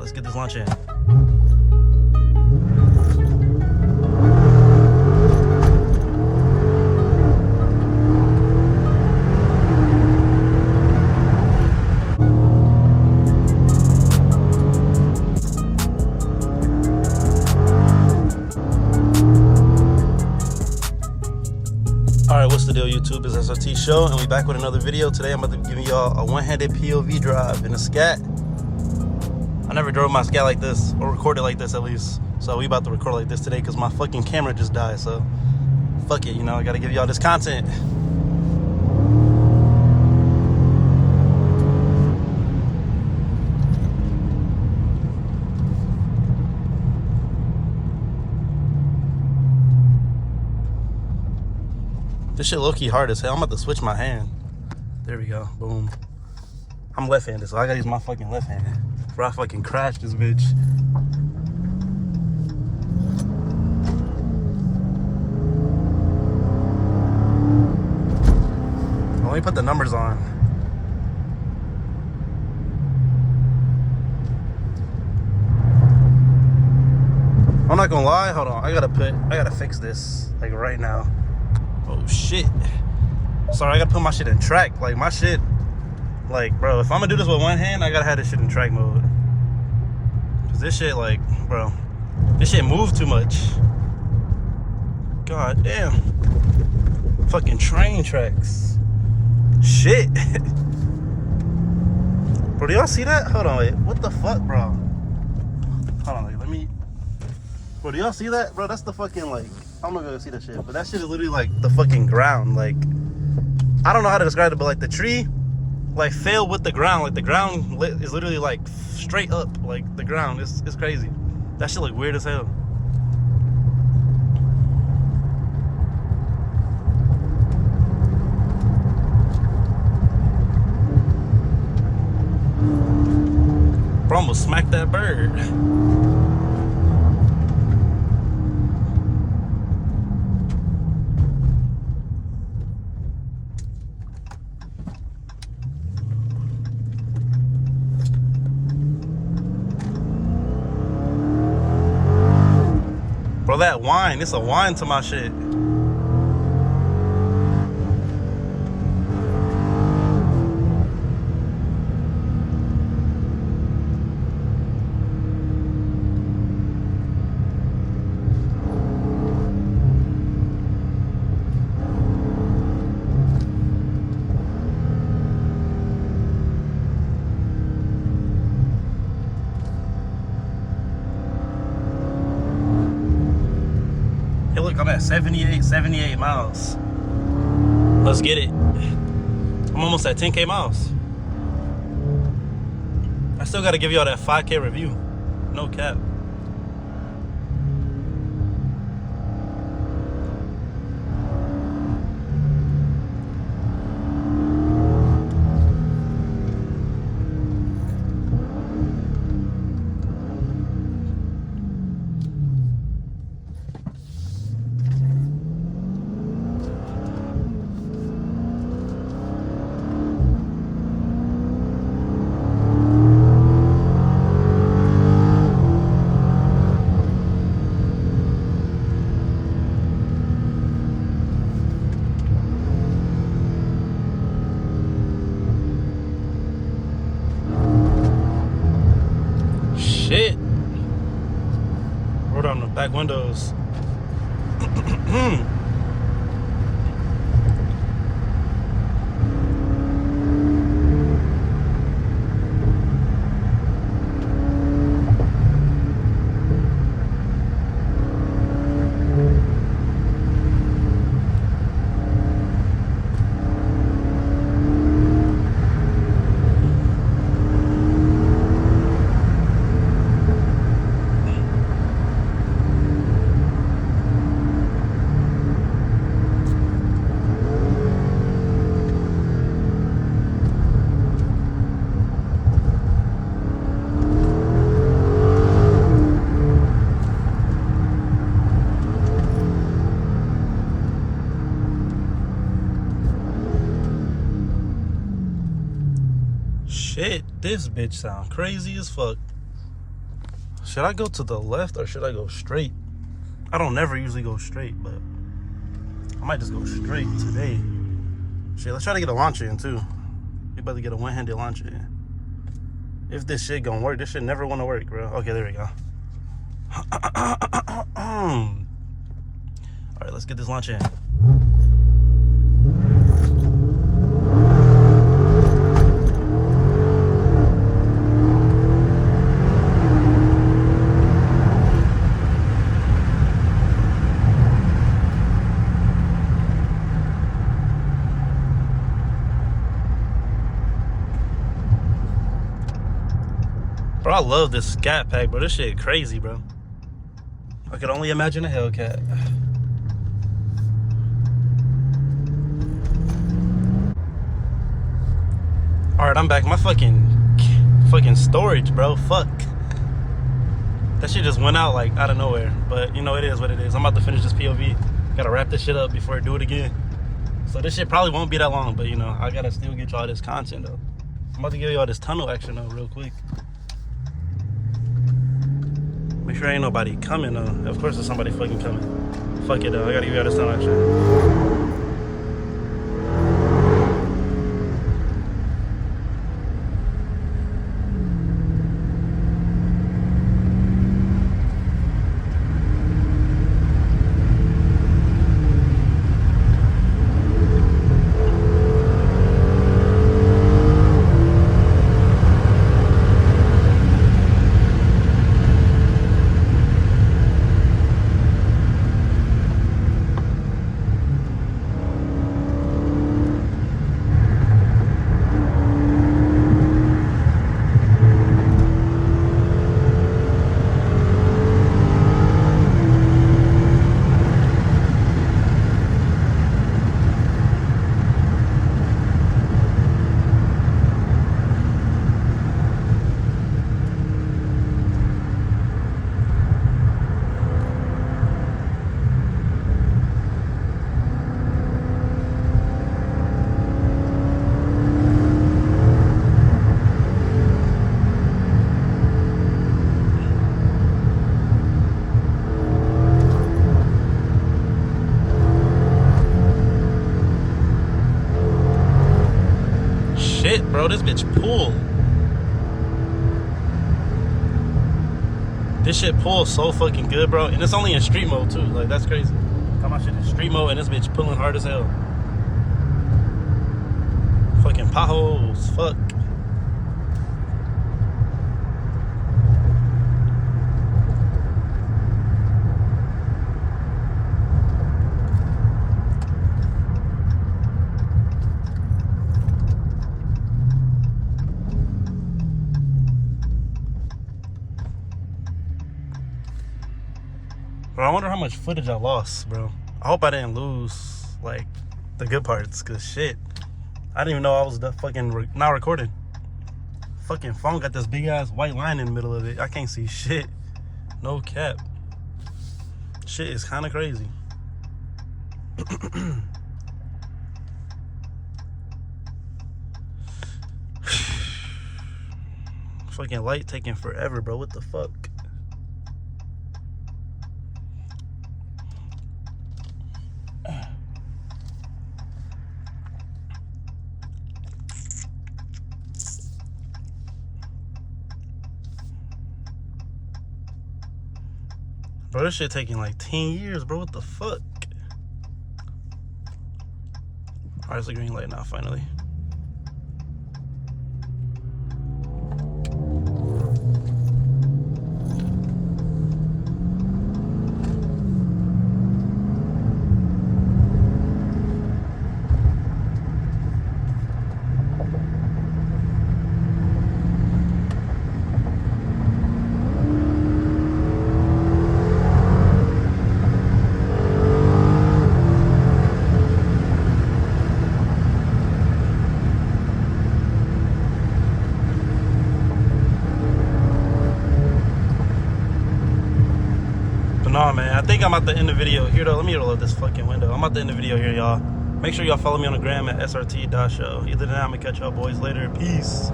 let's get this lunch in. Alright, what's the deal, YouTube? It's SRT Show, and we back with another video. Today I'm about to give y'all a one-handed POV drive in a Scat. I never drove my Scat like this, or recorded like this at least. So we about to record like this today because my fucking camera just died, so fuck it, you know, I gotta give y'all this content. This shit low-key hard as hell. I'm about to switch my hand. There we go. Boom. I'm left-handed, so I gotta use my fucking left hand before I fucking crash this bitch. Well, let me put the numbers on. I'm not gonna lie. Hold on. I gotta fix this like right now. Oh shit. Sorry, I gotta put my shit in track. Like my shit, like bro, if I'm gonna do this with one hand, I gotta have this shit in track mode. Cause this shit, like, bro, this shit moves too much. God damn. Fucking train tracks. Shit. Bro, do y'all see that? Hold on, wait. What the fuck, bro? Hold on, wait, let me. Bro, do y'all see that? Bro, that's the fucking, like, I don't know if y'all see that shit, but that shit is literally like the fucking ground. Like, I don't know how to describe it, but like the tree, like, fell with the ground. Like the ground is literally like straight up, like the ground. It's crazy. That shit look weird as hell. Bro, almost smacked that bird. Bro, that wine, it's a wine to my shit. Hey, look, I'm at 78 miles. Let's get it. I'm almost at 10K miles. I still gotta give y'all that 5K review. No cap. Shit. Rolled on the back windows. Shit, this bitch sound crazy as fuck. Should I go to the left or should I go straight? I don't never usually go straight, but I might just go straight today. Shit, let's try to get a launcher in too. We about to get a one-handed launcher in. If this shit gonna work, this shit never wanna work, bro. Okay, there we go. Alright, let's get this launcher in. Bro, I love this Scatpack, bro. This shit crazy, bro. I could only imagine a Hellcat. Alright, I'm back. My fucking storage, bro. Fuck. That shit just went out like out of nowhere. But you know, it is what it is. I'm about to finish this POV. Gotta wrap this shit up before I do it again. So this shit probably won't be that long, but you know, I gotta still get y'all this content though. I'm about to give y'all this tunnel action though real quick. Make sure ain't nobody coming though. Of course there's somebody fucking coming. Fuck it though, I gotta give y'all this tunnel action. Bro, this bitch pull. This shit pulls so fucking good, bro. And it's only in street mode too. Like, that's crazy. Come on, shit in street mode and this bitch pulling hard as hell. Fucking potholes. Fuck. Bro, I wonder how much footage I lost, bro. I hope I didn't lose, like, the good parts, because shit. I didn't even know I was not recording. Fucking phone got this big-ass white line in the middle of it. I can't see shit. No cap. Shit is kind of crazy. Fucking light taking forever, bro. What the fuck? Bro, this shit taking like 10 years, bro. What the fuck? Alright, it's a green light now, finally. Nah, man, I think I'm about to end the video here though. Let me roll up this fucking window. I'm about to end the video here, y'all. Make sure y'all follow me on the gram at srt.show. Either than that, I'm gonna catch y'all boys later. Peace.